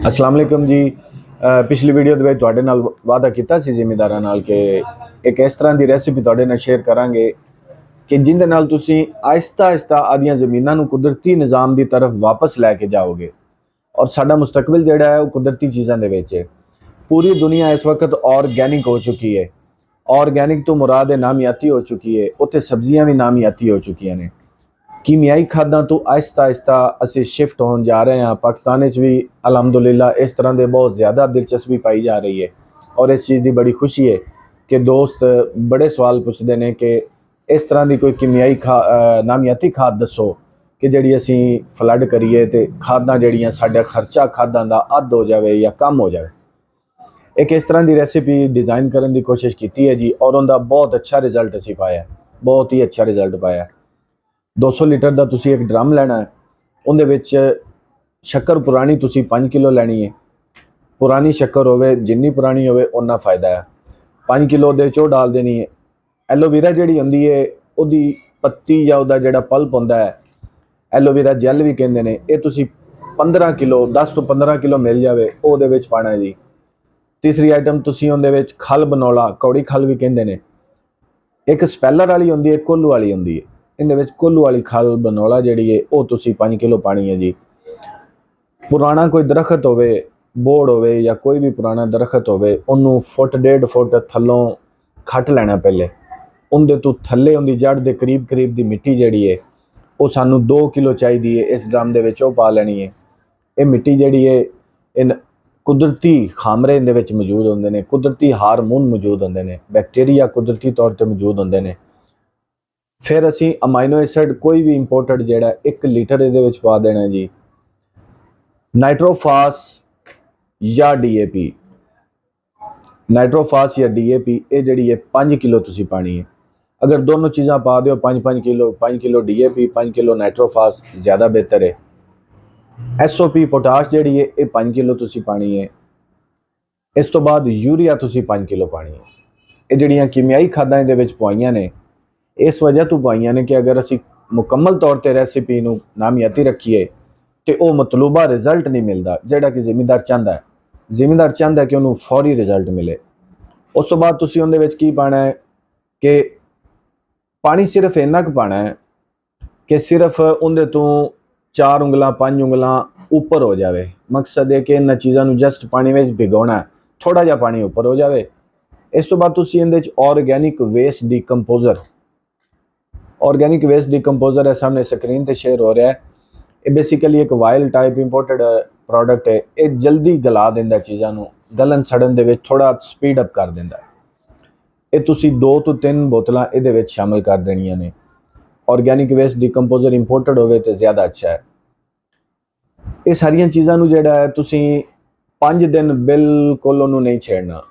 अस्सलाम वालेकुम जी। पिछली वीडियो ਦੇ ਵਿੱਚ ਤੁਹਾਡੇ ਨਾਲ ਵਾਅਦਾ ਕੀਤਾ ਸੀ ਜ਼ਿਮੀਂਦਾਰਾਂ ਨਾਲ ਕਿ ਇੱਕ ਇਸ ਤਰ੍ਹਾਂ ਦੀ ਰੈਸਿਪੀ ਤੁਹਾਡੇ ਨਾਲ ਸ਼ੇਅਰ ਕਰਾਂਗੇ ਕਿ ਜਿੰਦੇ ਨਾਲ ਤੁਸੀਂ ਆਹਿਸਤਾ ਆਹਿਸਤਾ ਆਦੀਆਂ ਜ਼ਮੀਨਾਂ ਨੂੰ ਕੁਦਰਤੀ ਨਿਜ਼ਾਮ ਦੀ ਤਰਫ ਵਾਪਸ ਲੈ ਕੇ ਜਾਓਗੇ ਔਰ ਸਾਡਾ ਮੁਸਤਕਬਲ ਜਿਹੜਾ ਹੈ ਉਹ ਕੁਦਰਤੀ ਚੀਜ਼ਾਂ ਦੇ ਵਿੱਚ ਹੈ। पूरी दुनिया इस वक्त ऑर्गेनिक हो चुकी है। ऑर्गेनिक तो मुराद है नामियाती हो चुकी है, उत्थे सब्जियां भी नामियाती हो चुकी ने। कीमियाई खादा तो आहिस्ता आहिस्ता असी शिफ्ट होने जा रहे हैं। पाकिस्तान भी अलहमदुलिल्ला इस तरह के बहुत ज़्यादा दिलचस्पी पाई जा रही है और इस चीज़ की बड़ी खुशी है कि दोस्त बड़े सवाल पूछते हैं कि इस तरह की कोई कीमियाई नामियाती खाद दसो कि जी असी फ्लड करिए तो खादा जड़ियाँ साढ़ा खर्चा खादा का अध हो जाए या कम हो जाए। एक इस तरह की रेसिपी डिज़ाइन करने की कोशिश की है जी और उनका बहुत अच्छा रिजल्ट असी पाया, बहुत ही अच्छा रिजल्ट पाया। 200 लीटर का तुसी एक ड्रम लेना है, उनदे विच शक्कर पुरानी तुसी 5 किलो लैनी है। पुरानी शक्कर होवे जिन्नी पुरानी होवे उन्ना फ़ायदा है। 5 किलो दे चो डाल देनी है। एलोवेरा जिहड़ी हुंदी है उहदी पत्ती या उहदा जिहड़ा पल्प हुंदा है, एलोवेरा जैल भी कहंदे ने, ये तुसी 15 किलो 10 तो 15 किलो मिल जाए उहदे विच पाना है जी। तीसरी आइटम तुसी उहदे विच खल बनौला, कौड़ी खल भी कहंदे ने, एक स्पैलर वाली हुंदी है, कोल्लू वाली हुंदी है। इहदे विच कोल्लू वाली खल बनौला जिहड़ी है वो तुसी 5 किलो पानी है जी। पुराना कोई दरखत होवे, बोड़ होवे या कोई भी पुराना दरखत होवे, उन्नू फुट 1.5 फुट थल्लों खट लेना। पहले उहदे तो थल्ले उहदी जड़ दे करीब करीब दी मिट्टी जिहड़ी है वो सानू 2 किलो चाहिदी है। इस ड्रम दे विच वो पा लेनी है। ये मिट्टी जिहड़ी है इन कुदरती खामरे इहदे विच मौजूद होंदे ने, कुदरती हारमोन मौजूद होंदे ने, बैक्टीरिया कुदरती तौर पर मौजूद होंदे ने। फिर असी अमाइनो एसिड कोई भी इंपोर्टेड जिहड़ा 1 लीटर इहदे विच पा देना जी। नाइट्रोफास या DAP, नाइट्रोफास या DAP ये जिहड़ी है 5 किलो तुसी पानी है। अगर दोनों चीज़ां पा दो 5 किलो DAP 5 किलो नाइट्रोफास ज़्यादा बेहतर है। SOP पोटाश जिहड़ी है ये 5 किलो तुसी पानी है। इस तो बाद यूरिया तुसी 5 किलो पानी है। ये जिहड़ियां कीमियाई खादां इहदे विच पवाईयां ने इस वजह तो पवाईयां ने कि अगर असी मुकम्मल तौर पर रेसिपी नूं नामियाती रखीए तो वह मतलूबा रिजल्ट नहीं मिलता जिहड़ा कि जिमींदार चाहता है। जिमींदार चाहता है कि उन्होंने फौरी रिजल्ट मिले। उस तो बाद तुसी उहदे विच की पाना है कि पानी सिर्फ इन्ना क पाना है कि सिर्फ उहदे तो 4 उंगलां 5 उंगलां ऊपर हो जाए। मकसद है कि इन्हां चीज़ां नूं जस्ट पानी में भिगोना है, थोड़ा जिहा पानी ऊपर हो जाए। इस तो बाद तुसी इहदे च organic waste decomposer, organic waste decomposer है सामने स्क्रीन पर शेयर हो रहा है। ये बेसिकली एक वायल टाइप इंपोर्टेड प्रोडक्ट है। ये जल्दी गला देंदा चीज़ां नूं, गलन सड़न दे विच थोड़ा स्पीड अप कर देंदा। ये तुसी 2 तो 3 बोतलां इहदे विच शामिल कर देनियां ने। ऑर्गैनिक वेस्ट डिकंपोजर इंपोर्टेड होवे तो ज़्यादा अच्छा है। ये सारियां चीज़ां नूं जिहड़ा है तुसी 5 दिन बिल्कुल उन्होंने नहीं छेड़ना,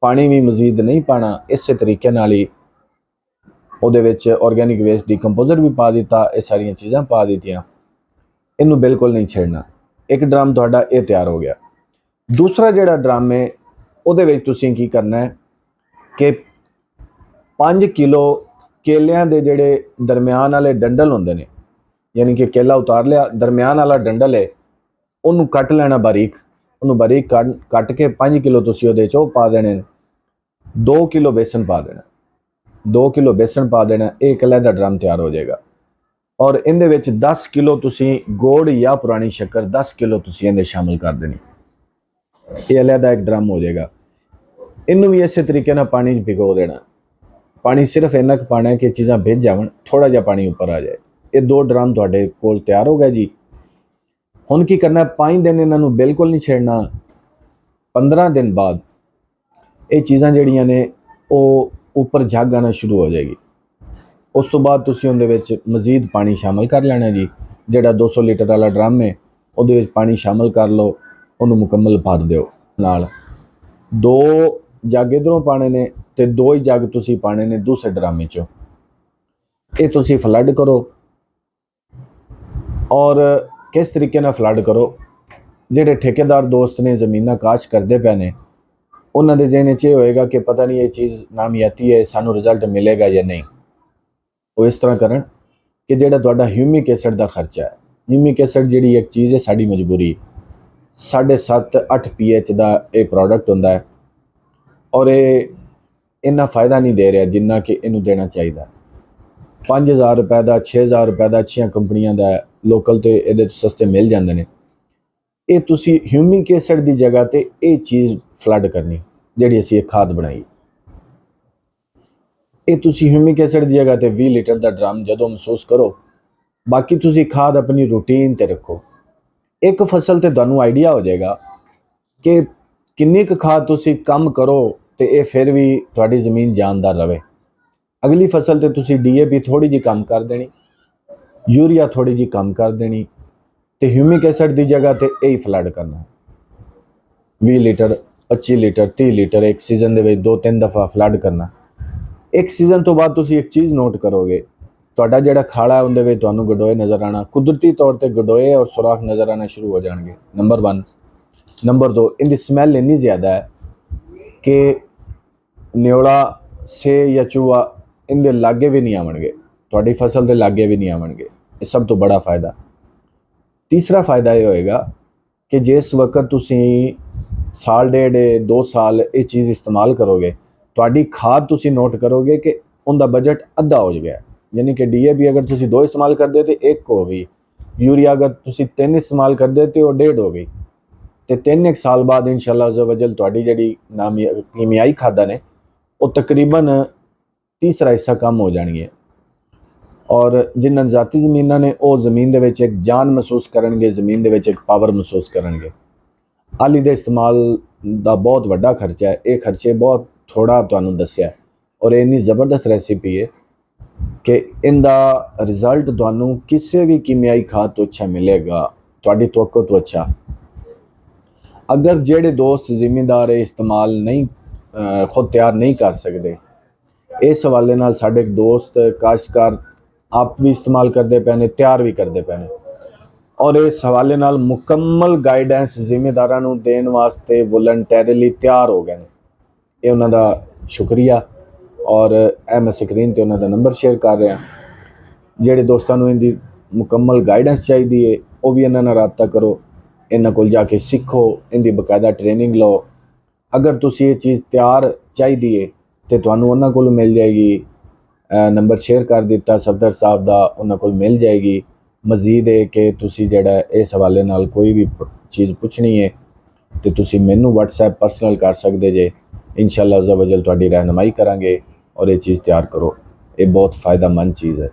पानी भी मजीद नहीं पाना। इस तरीके नाल ही उहदे विच ऑर्गैनिक वेस्ट डिकंपोजर भी पा दिता, ये सारियां चीज़ां पा दित्तियां, इनू बिल्कुल नहीं छेड़ना। एक ड्रम तुहाडा ये तैयार हो गया। दूसरा जिहड़ा ड्रम है उहदे विच तुसीं की करना है कि 5 किलो केलियां दे जिहड़े दरम्यान वाले डंडल होंदे ने, यानी कि केला उतार लिया, दरम्यान वाला डंडल है उन्होंने कट लेना बारीक, उन्होंने बारीक कट के 5 किलो तुसी उहदे च पा देने। 2 किलो बेसन पा देना, 2 किलो बेसन पा देना। एक अलहदा ड्रम तैयार हो जाएगा। और इहदे विच 10 किलो तुसी गुड़ या पुरानी शक्कर 10 किलो तुसी इहदे शामिल कर देनी। ये अलहदा एक ड्रम हो जाएगा। इनू भी इस तरीके नाल पानी भिगो देना। पानी सिर्फ इन्ना क पाना है कि चीज़ां भिज जावन, थोड़ा जिहा पानी ऊपर आ जाए। ये 2 ड्रम तुहाडे कोल तैयार हो गए जी। हुण की करना, 5 दिन इन्हां नूं बिल्कुल नहीं छेड़ना। 15 दिन बाद ये चीज़ां जिहड़ियां ने वो ऊपर झग आना शुरू हो जाएगी। उस तो बाद तुसी उहदे विच मजीद पानी शामिल कर लेना जी। जिहड़ा 200 लीटर वाला ड्रम है उहदे विच पानी शामिल कर लो, उन्होंने मुकम्मल भर दिओ। नाल 2 जग इधरों पाने ने ते 2 ही जग तुसी पाने ने दूसरे ड्रम चों। ये तुसी फ्लड करो। और किस तरीके नाल फ्लड करो, जिहड़े ठेकेदार दोस्त ने ज़मीनां काश करते पे ने उन्हां दे ज़हन च होएगा कि पता नहीं ये चीज़ नामियाती है, सानू रिजल्ट मिलेगा या नहीं। वो इस तरह करन कि जिहड़ा तुहाडा ह्यूमिक एसिड का खर्चा है, ह्यूमिक एसिड जिहड़ी एक चीज़ है साडी मजबूरी, 7.5-8 pH ਦਾ ਇਹ ਪ੍ਰੋਡਕਟ ਹੁੰਦਾ ਹੈ ਔਰ ਇਹ ਇੰਨਾ ਫਾਇਦਾ ਨਹੀਂ ਦੇ ਰਿਹਾ ਜਿੰਨਾ ਕਿ ਇਹਨੂੰ ਦੇਣਾ ਚਾਹੀਦਾ। 5000 ਰੁਪਏ ਦਾ 6000 ਰੁਪਏ ਦਾ ਅੱਛੀਆਂ ਕੰਪਨੀਆਂ ਦਾ ਲੋਕਲ ਤੇ ਇਹਦੇ ਤੋਂ ਸਸਤੇ ਮਿਲ ਜਾਂਦੇ ਨੇ। ਇਹ ਤੁਸੀਂ ਹਿਊਮਿਕ ਐਸਿਡ ਦੀ ਜਗ੍ਹਾ ਤੇ ਇਹ ਚੀਜ਼ ਫਲੱਡ ਕਰਨੀ ਜਿਹੜੀ ਅਸੀਂ ਇਹ ਖਾਦ ਬਣਾਈ। ਇਹ ਤੁਸੀਂ ਹਿਊਮਿਕ ਐਸਿਡ ਦੀ ਜਗ੍ਹਾ ਤੇ 20 ਲੀਟਰ ਦਾ ਡਰਮ ਜਦੋਂ ਮਹਿਸੂਸ ਕਰੋ, ਬਾਕੀ ਤੁਸੀਂ ਖਾਦ ਆਪਣੀ ਰੂਟੀਨ ਤੇ ਰੱਖੋ। ਇੱਕ ਫਸਲ ਤੇ ਤੁਹਾਨੂੰ ਆਈਡੀਆ ਹੋ ਜਾਏਗਾ ਕਿ ਕਿੰਨੀ ਕੁ ਖਾਦ ਤੁਸੀਂ ਕੰਮ ਕਰੋ ਤੇ ਇਹ ਫਿਰ ਵੀ ਤੁਹਾਡੀ ਜ਼ਮੀਨ ਜਾਨਦਾਰ ਰਵੇ। ਅਗਲੀ ਫਸਲ ਤੇ ਤੁਸੀਂ DAP ਥੋੜੀ ਜਿਹੀ ਕਮ ਕਰ ਦੇਣੀ, ਯੂਰੀਆ ਥੋੜੀ ਜਿਹੀ ਕਮ ਕਰ ਦੇਣੀ ਤੇ ਹਿਊਮਿਕ ਐਸਿਡ ਦੀ ਜਗ੍ਹਾ ਤੇ ਇਹ ਫਲੱਡ ਕਰਨਾ। 20 ਲੀਟਰ 25 ਲੀਟਰ 30 ਲੀਟਰ ਇੱਕ ਸੀਜ਼ਨ ਦੇ ਵਿੱਚ 2-3 ਦਫਾ ਫਲੱਡ ਕਰਨਾ। ਇੱਕ ਸੀਜ਼ਨ ਤੋਂ ਬਾਅਦ ਤੁਸੀਂ ਇੱਕ ਚੀਜ਼ ਨੋਟ ਕਰੋਗੇ, ਤੁਹਾਡਾ ਜਿਹੜਾ ਖਾਲਾ ਉਹਦੇ ਵਿੱਚ ਤੁਹਾਨੂੰ ਗਡੋਏ ਨਜ਼ਰ ਆਣਾ, ਕੁਦਰਤੀ ਤੌਰ ਤੇ ਗਡੋਏ ਔਰ ਸੁਰਾਖ ਨਜ਼ਰ ਆਣਾ ਸ਼ੁਰੂ ਹੋ ਜਾਣਗੇ। ਨੰਬਰ 1। ਨੰਬਰ 2, ਇਹਦੀ ਸਮੈਲ ਇੰਨੀ ਜ਼ਿਆਦਾ ਹੈ ਕਿ ਨਿਓਲਾ ਸੇ ਜਾਂ ਚੂਹਾ ਇਹਦੇ ਲਾਗੇ ਵੀ ਨਹੀਂ ਆਵਣਗੇ, ਤੁਹਾਡੀ ਫਸਲ ਦੇ ਲਾਗੇ ਵੀ ਨਹੀਂ ਆਵਣਗੇ। ਇਹ ਸਭ ਤੋਂ ਬੜਾ ਫਾਇਦਾ। ਤੀਸਰਾ ਫਾਇਦਾ ਇਹ ਹੋਏਗਾ ਕਿ ਜਿਸ ਵਕਤ ਤੁਸੀਂ ਸਾਲ ਡੇਢ 2 ਸਾਲ ਇਹ ਚੀਜ਼ ਇਸਤੇਮਾਲ ਕਰੋਗੇ, ਤੁਹਾਡੀ ਖਾਦ ਤੁਸੀਂ ਨੋਟ ਕਰੋਗੇ ਕਿ ਉਹਦਾ ਬਜਟ ਅੱਧਾ ਹੋ ਗਿਆ। यानी कि DAP अगर तुसी 2 इस्तेमाल करते तो 1 हो गई, यूरिया अगर तुसी 3 इस्तेमाल करते तो 1.5 हो गई। तो 3 साल बाद इंशाअल्लाह अज़्ज़ा वजल तुहाडी जिहड़ी कीमियाई खादां ने वो तकरीबन तीसरा हिस्सा कम हो जानी है। और जिन्हां ज़ाती ज़मीनां ने वो ज़मीन दे विच एक जान महसूस करनगे, ज़मीन दे विच एक पावर महसूस करनगे। आली दे इस्तेमाल दा बहुत वड्डा खर्चा है, ये खर्चे बहुत थोड़ा तुहानूं दस्सिया और इन्नी ज़बरदस्त रेसिपी है कि इनका रिजल्ट तुहानूं किसी भी कीमियाई खाद तो अच्छा मिलेगा, तुहाडी तवक्को तो अच्छा। अगर जेड़े दोस्त जिमीदार इस्तेमाल नहीं खुद तैयार नहीं कर सकते, इस हवाले नाल साडे दोस्त काश्तकार आप भी इस्तेमाल करते पे ने, तैयार भी करते पे ने और इस हवाले नाल मुकम्मल गाइडेंस जिमीदारां नूं देण वास्ते वॉलंटरीली तैयार हो गए ने। ये उन्हां दा शुक्रिया। और मैं स्क्रीन पर उन्होंने नंबर शेयर कर रहा। जेडे दोस्तों इनकी मुकम्मल गाइडेंस चाहिए है वो भी इन्होंने रबता करो, इन्होंने को जाके सीखो, इनकी बकायदा ट्रेनिंग लो। अगर तुसी ये चीज़ तैयार चाहिए तो तुहानूं उन्हां कोल मिल जाएगी। नंबर शेयर कर दिता सफदर साहब का, उन्हां कोल मिल जाएगी। मजीद है कि तुसी जेड़ा इस हवाले नाल कोई भी चीज़ पुछनी है तो तुसी मैनू WhatsApp पर्सनल कर सकते जे। इंशाअल्लाह अज़्ज़ा वजल तुहाडी रहनुमाई करांगे और ये चीज़ तैयार करो। ये बहुत फ़ायदेमंद चीज़ है।